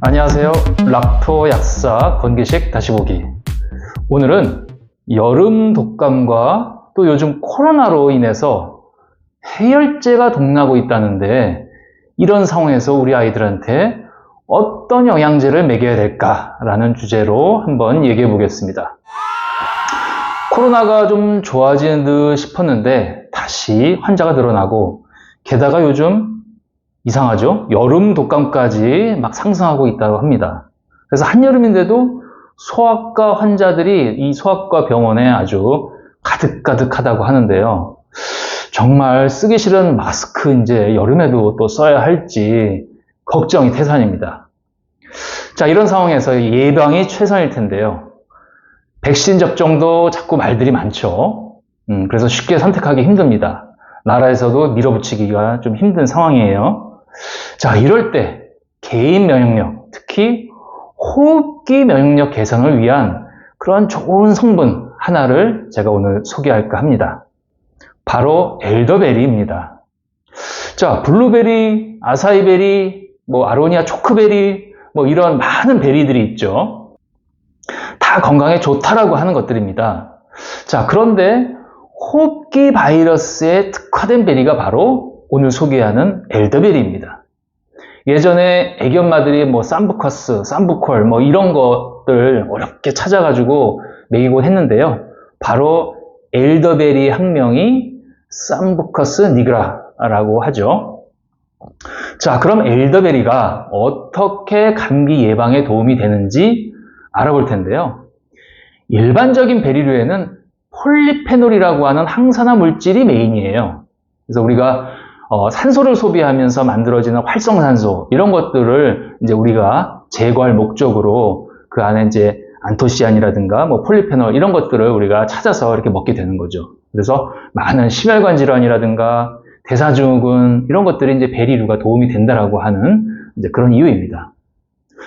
안녕하세요. 락토 약사 권기식 다시 보기. 오늘은 여름 독감과 또 요즘 코로나로 인해서 해열제가 동나고 있다는데, 이런 상황에서 우리 아이들한테 어떤 영양제를 먹여야 될까라는 주제로 한번 얘기해 보겠습니다. 코로나가 좀 좋아지는 듯 싶었는데 다시 환자가 늘어나고, 게다가 요즘 이상하죠? 여름 독감까지 막 상승하고 있다고 합니다. 그래서 한여름인데도 소아과 환자들이 이 소아과 병원에 아주 가득가득하다고 하는데요. 정말 쓰기 싫은 마스크 이제 여름에도 또 써야 할지 걱정이 태산입니다. 자, 이런 상황에서 예방이 최선일 텐데요. 백신 접종도 자꾸 말들이 많죠. 그래서 쉽게 선택하기 힘듭니다. 나라에서도 밀어붙이기가 좀 힘든 상황이에요. 자, 이럴 때 개인 면역력, 특히 호흡기 면역력 개선을 위한 그런 좋은 성분 하나를 제가 오늘 소개할까 합니다. 바로 엘더베리입니다. 자, 블루베리, 아사이베리, 아로니아 초크베리, 이런 많은 베리들이 있죠. 다 건강에 좋다라고 하는 것들입니다. 자, 그런데 호흡기 바이러스에 특화된 베리가 바로 오늘 소개하는 엘더베리입니다. 예전에 애기 엄마들이 삼부커스, 쌈부콜 이런 것들 어렵게 찾아가지고 먹이곤 했는데요. 바로 엘더베리 학명이 쌈부커스 니그라라고 하죠. 자, 그럼 엘더베리가 어떻게 감기 예방에 도움이 되는지 알아볼 텐데요. 일반적인 베리류에는 폴리페놀이라고 하는 항산화 물질이 메인이에요. 그래서 우리가 산소를 소비하면서 만들어지는 활성산소, 이런 것들을 이제 우리가 제거할 목적으로 그 안에 이제 안토시아닌이라든가 폴리페놀 이런 것들을 우리가 찾아서 이렇게 먹게 되는 거죠. 그래서 많은 심혈관 질환이라든가 대사증후군 이런 것들이 이제 베리류가 도움이 된다라고 하는 이제 그런 이유입니다.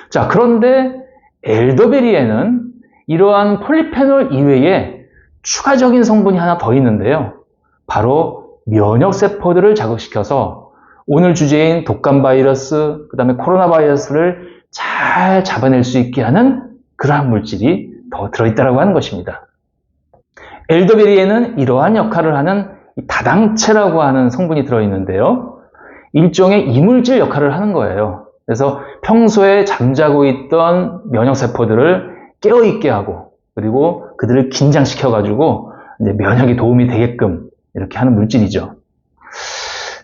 자, 그런데 엘더베리에는 이러한 폴리페놀 이외에 추가적인 성분이 하나 더 있는데요. 바로 면역세포들을 자극시켜서 오늘 주제인 독감 바이러스, 그 다음에 코로나 바이러스를 잘 잡아낼 수 있게 하는 그러한 물질이 더 들어있다고 하는 것입니다. 엘더베리에는 이러한 역할을 하는 다당체라고 하는 성분이 들어있는데요. 일종의 이물질 역할을 하는 거예요. 그래서 평소에 잠자고 있던 면역세포들을 깨어있게 하고, 그리고 그들을 긴장시켜가지고 이제 면역에 도움이 되게끔 이렇게 하는 물질이죠.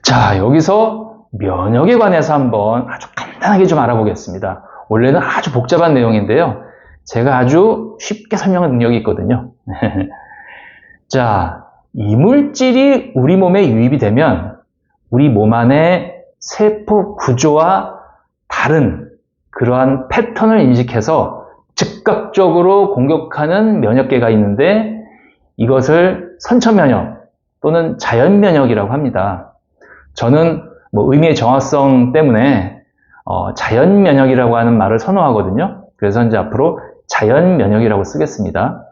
자, 여기서 면역에 관해서 한번 아주 간단하게 좀 알아보겠습니다. 원래는 아주 복잡한 내용인데요. 제가 아주 쉽게 설명할 능력이 있거든요. 자, 이 물질이 우리 몸에 유입이 되면 우리 몸 안에 세포 구조와 다른 그러한 패턴을 인식해서 즉각적으로 공격하는 면역계가 있는데, 이것을 선천면역 또는 자연면역이라고 합니다. 저는 의미의 정확성 때문에 자연면역이라고 하는 말을 선호하거든요. 그래서 이제 앞으로 자연면역이라고 쓰겠습니다.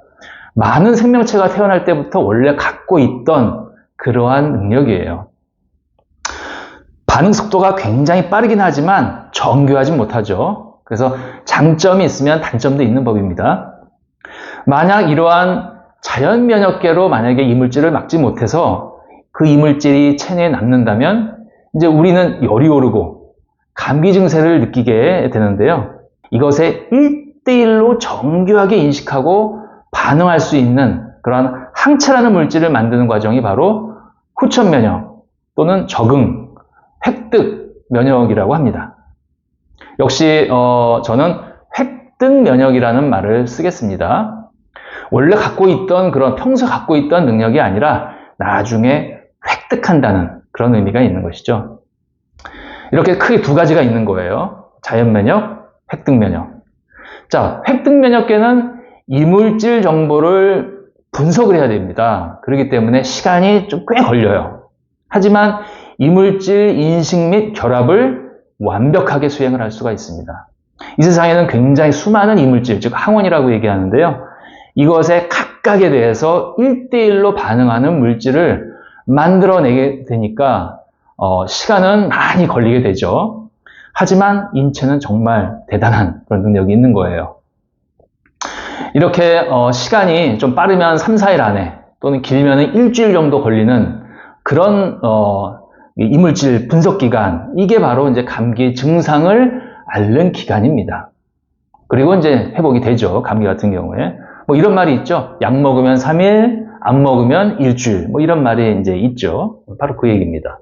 많은 생명체가 태어날 때부터 원래 갖고 있던 그러한 능력이에요. 반응 속도가 굉장히 빠르긴 하지만 정교하진 못하죠. 그래서 장점이 있으면 단점도 있는 법입니다. 만약 이러한 자연면역계로 만약에 이물질을 막지 못해서 그 이물질이 체내에 남는다면 이제 우리는 열이 오르고 감기 증세를 느끼게 되는데요. 이것에 1대1로 정교하게 인식하고 반응할 수 있는 그런 항체라는 물질을 만드는 과정이 바로 후천면역 또는 적응, 획득 면역이라고 합니다. 역시 저는 획득 면역이라는 말을 쓰겠습니다. 원래 갖고 있던 그런 평소 갖고 있던 능력이 아니라 나중에 획득한다는 그런 의미가 있는 것이죠. 이렇게 크게 두 가지가 있는 거예요. 자연면역, 획득면역. 자, 획득면역계는 이물질 정보를 분석을 해야 됩니다. 그렇기 때문에 시간이 좀 꽤 걸려요. 하지만 이물질 인식 및 결합을 완벽하게 수행을 할 수가 있습니다. 이 세상에는 굉장히 수많은 이물질, 즉 항원이라고 얘기하는데요. 이것에 각각에 대해서 1대1로 반응하는 물질을 만들어내게 되니까 시간은 많이 걸리게 되죠. 하지만 인체는 정말 대단한 그런 능력이 있는 거예요. 이렇게 시간이 좀 빠르면 3, 4일 안에 또는 길면 일주일 정도 걸리는 그런 이물질 분석 기간, 이게 바로 이제 감기의 증상을 앓는 기간입니다. 그리고 이제 회복이 되죠. 감기 같은 경우에. 뭐 이런 말이 있죠. 약 먹으면 3일, 안 먹으면 일주일. 뭐 이런 말이 이제 있죠. 바로 그 얘기입니다.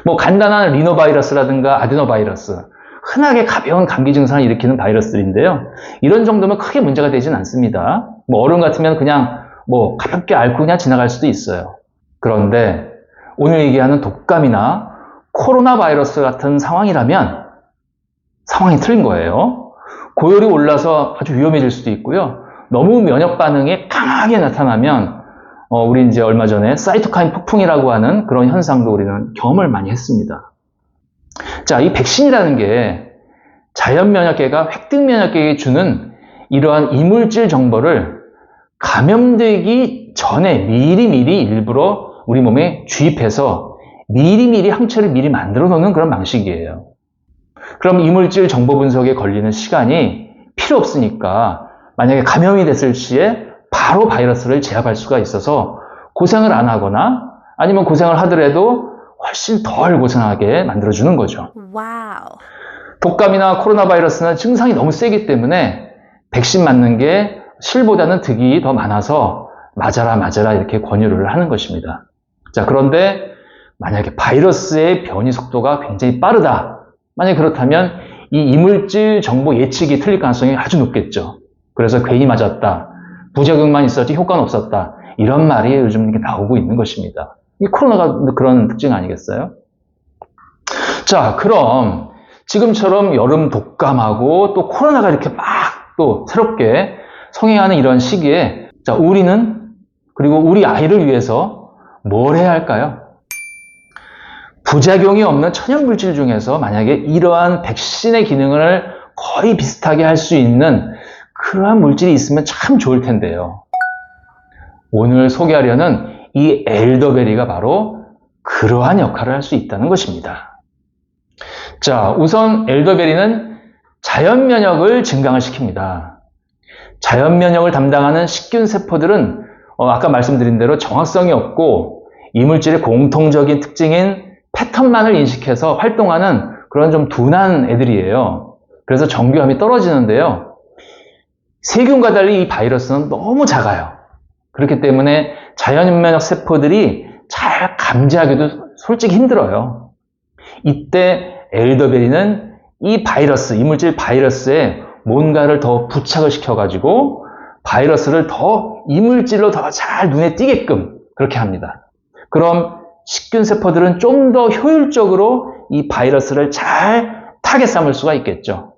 뭐 간단한 리노바이러스라든가 아데노바이러스, 흔하게 가벼운 감기 증상을 일으키는 바이러스들인데요. 이런 정도면 크게 문제가 되진 않습니다. 뭐 어른 같으면 그냥 뭐 가볍게 앓고 그냥 지나갈 수도 있어요. 그런데 오늘 얘기하는 독감이나 코로나 바이러스 같은 상황이라면 상황이 틀린 거예요. 고열이 올라서 아주 위험해질 수도 있고요. 너무 면역 반응이 강하게 나타나면 우리 이제 얼마 전에 사이토카인 폭풍이라고 하는 그런 현상도 우리는 경험을 많이 했습니다. 자, 이 백신이라는 게 자연 면역계가 획득 면역계에게 주는 이러한 이물질 정보를 감염되기 전에 미리미리 일부러 우리 몸에 주입해서 미리미리 항체를 미리 만들어 놓는 그런 방식이에요. 그럼 이물질 정보 분석에 걸리는 시간이 필요 없으니까 만약에 감염이 됐을 시에 바로 바이러스를 제압할 수가 있어서 고생을 안 하거나 아니면 고생을 하더라도 훨씬 덜 고생하게 만들어주는 거죠. 와우. 독감이나 코로나 바이러스는 증상이 너무 세기 때문에 백신 맞는 게 실보다는 득이 더 많아서 맞아라 이렇게 권유를 하는 것입니다. 자, 그런데 만약에 바이러스의 변이 속도가 굉장히 빠르다. 만약에 그렇다면 이 이물질 정보 예측이 틀릴 가능성이 아주 높겠죠. 그래서 괜히 맞았다. 부작용만 있었지 효과는 없었다. 이런 말이 요즘 이렇게 나오고 있는 것입니다. 이 코로나가 그런 특징 아니겠어요? 자, 그럼 지금처럼 여름 독감하고 또 코로나가 이렇게 막 또 새롭게 성행하는 이런 시기에 자, 우리는 그리고 우리 아이를 위해서 뭘 해야 할까요? 부작용이 없는 천연물질 중에서 만약에 이러한 백신의 기능을 거의 비슷하게 할 수 있는 그러한 물질이 있으면 참 좋을 텐데요. 오늘 소개하려는 이 엘더베리가 바로 그러한 역할을 할 수 있다는 것입니다. 자, 우선 엘더베리는 자연 면역을 증강을 시킵니다. 자연 면역을 담당하는 식균 세포들은 아까 말씀드린 대로 정확성이 없고 이물질의 공통적인 특징인 패턴만을 인식해서 활동하는 그런 좀 둔한 애들이에요. 그래서 정교함이 떨어지는데요. 세균과 달리 이 바이러스는 너무 작아요. 그렇기 때문에 자연 면역 세포들이 잘 감지하기도 솔직히 힘들어요. 이때 엘더베리는 이 바이러스, 이물질 바이러스에 뭔가를 더 부착을 시켜가지고 바이러스를 더 이물질로 더 잘 눈에 띄게끔 그렇게 합니다. 그럼 식균 세포들은 좀 더 효율적으로 이 바이러스를 잘 타겟 삼을 수가 있겠죠.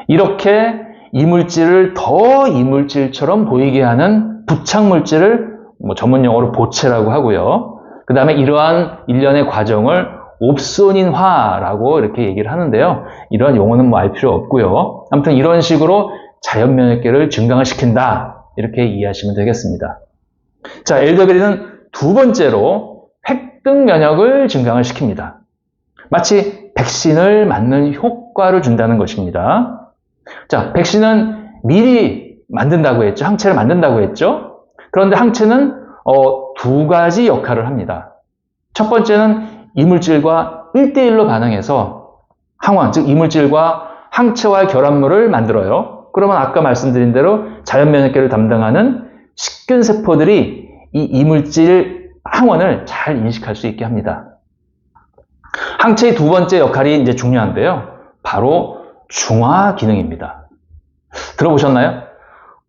이렇게 이물질을 더 이물질처럼 보이게 하는 부착물질을 전문 용어로 보체라고 하고요. 그 다음에 이러한 일련의 과정을 옵소닌화라고 이렇게 얘기를 하는데요. 이러한 용어는 알 필요 없고요. 아무튼 이런 식으로 자연 면역계를 증강을 시킨다. 이렇게 이해하시면 되겠습니다. 자, 엘더베리는 두 번째로 획득 면역을 증강을 시킵니다. 마치 백신을 맞는 효과를 준다는 것입니다. 자, 백신은 미리 만든다고 했죠. 항체를 만든다고 했죠. 그런데 항체는 두 가지 역할을 합니다. 첫 번째는 이물질과 1대1로 반응해서 항원, 즉 이물질과 항체와의 결합물을 만들어요. 그러면 아까 말씀드린 대로 자연 면역계를 담당하는 식균 세포들이 이 이물질 항원을 잘 인식할 수 있게 합니다. 항체의 두 번째 역할이 이제 중요한데요. 바로 중화 기능입니다. 들어보셨나요?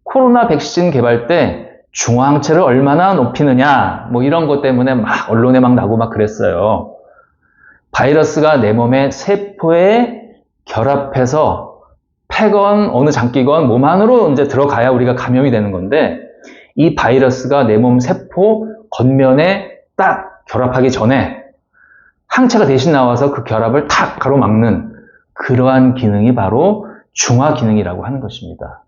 코로나 백신 개발 때 중화항체를 얼마나 높이느냐, 뭐 이런 것 때문에 막 언론에 막 나고 막 그랬어요. 바이러스가 내 몸의 세포에 결합해서 패건 어느 장기건 몸 안으로 이제 들어가야 우리가 감염이 되는 건데 이 바이러스가 내 몸 세포 겉면에 딱 결합하기 전에 항체가 대신 나와서 그 결합을 탁 가로막는 그러한 기능이 바로 중화 기능이라고 하는 것입니다.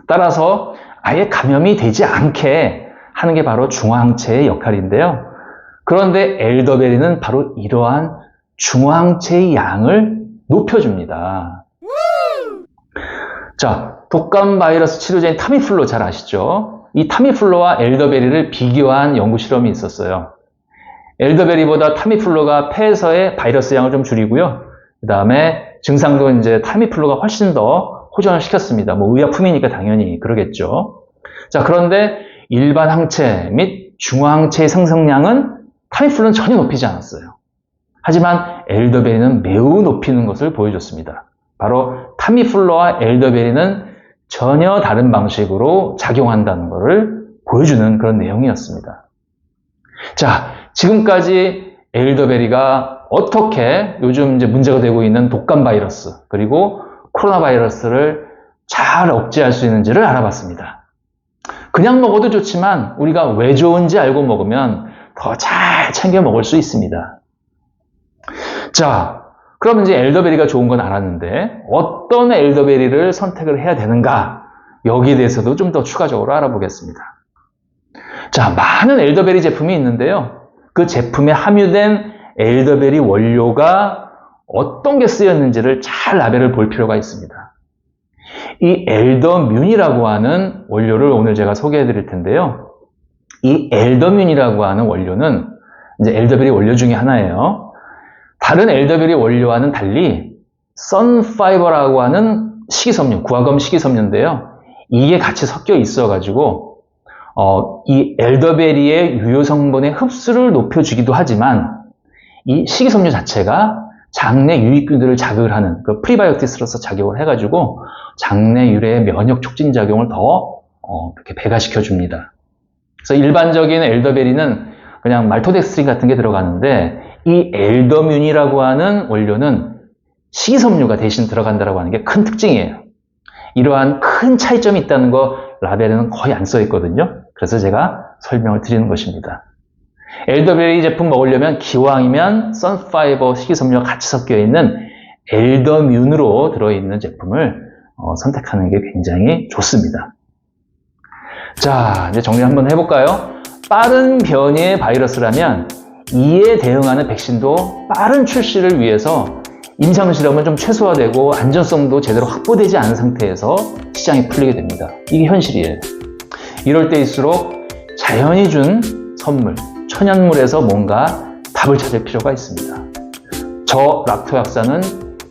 따라서 아예 감염이 되지 않게 하는 게 바로 중화항체의 역할인데요. 그런데 엘더베리는 바로 이러한 중화항체의 양을 높여줍니다. 자, 독감 바이러스 치료제인 타미플루 잘 아시죠? 이 타미플루와 엘더베리를 비교한 연구 실험이 있었어요. 엘더베리보다 타미플루가 폐에서의 바이러스 양을 좀 줄이고요. 그 다음에 증상도 이제 타미플루가 훨씬 더 호전을 시켰습니다. 뭐 의약품이니까 당연히 그러겠죠. 자, 그런데 일반 항체 및 중화항체의 생성량은 타미플루는 전혀 높이지 않았어요. 하지만 엘더베리는 매우 높이는 것을 보여줬습니다. 바로 타미플루와 엘더베리는 전혀 다른 방식으로 작용한다는 것을 보여주는 그런 내용이었습니다. 자, 지금까지 엘더베리가 어떻게 요즘 이제 문제가 되고 있는 독감 바이러스 그리고 코로나 바이러스를 잘 억제할 수 있는지를 알아봤습니다. 그냥 먹어도 좋지만 우리가 왜 좋은지 알고 먹으면 더 잘 챙겨 먹을 수 있습니다. 자, 그럼 이제 엘더베리가 좋은 건 알았는데 어떤 엘더베리를 선택을 해야 되는가? 여기에 대해서도 좀 더 추가적으로 알아보겠습니다. 자, 많은 엘더베리 제품이 있는데요. 그 제품에 함유된 엘더베리 원료가 어떤 게 쓰였는지를 잘 라벨을 볼 필요가 있습니다. 이 엘더뮨이라고 하는 원료를 오늘 제가 소개해 드릴 텐데요. 이 엘더뮨이라고 하는 원료는 이제 엘더베리 원료 중에 하나예요. 다른 엘더베리 원료와는 달리 선파이버라고 하는 식이섬유, 구화검 식이섬유인데요. 이게 같이 섞여 있어가지고 이 엘더베리의 유효 성분의 흡수를 높여주기도 하지만 이 식이섬유 자체가 장내 유익균들을 자극을 하는 그 프리바이오틱스로서 작용을 해가지고 장내 유래의 면역 촉진 작용을 더 이렇게 배가시켜 줍니다. 그래서 일반적인 엘더베리는 그냥 말토덱스트린 같은 게 들어가는데 이 엘더뮨이라고 하는 원료는 식이섬유가 대신 들어간다고 하는 게 큰 특징이에요. 이러한 큰 차이점이 있다는 거 라벨에는 거의 안 써 있거든요. 그래서 제가 설명을 드리는 것입니다. 엘더베리 제품 먹으려면 기왕이면 선파이버 식이섬유가 같이 섞여 있는 엘더뮨으로 들어있는 제품을 선택하는 게 굉장히 좋습니다. 자, 이제 정리 한번 해볼까요? 빠른 변이의 바이러스라면 이에 대응하는 백신도 빠른 출시를 위해서 임상실험은 좀 최소화되고 안전성도 제대로 확보되지 않은 상태에서 시장이 풀리게 됩니다. 이게 현실이에요. 이럴 때일수록 자연이 준 선물, 천연물에서 뭔가 답을 찾을 필요가 있습니다. 저 락토 약사는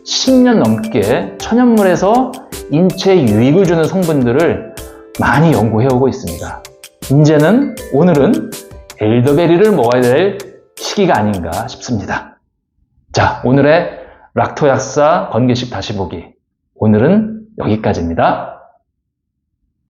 10년 넘게 천연물에서 인체에 유익을 주는 성분들을 많이 연구해오고 있습니다. 오늘은 엘더베리를 먹어야 될 시기가 아닌가 싶습니다. 자, 오늘의 락토 약사 번개식 다시 보기. 오늘은 여기까지입니다.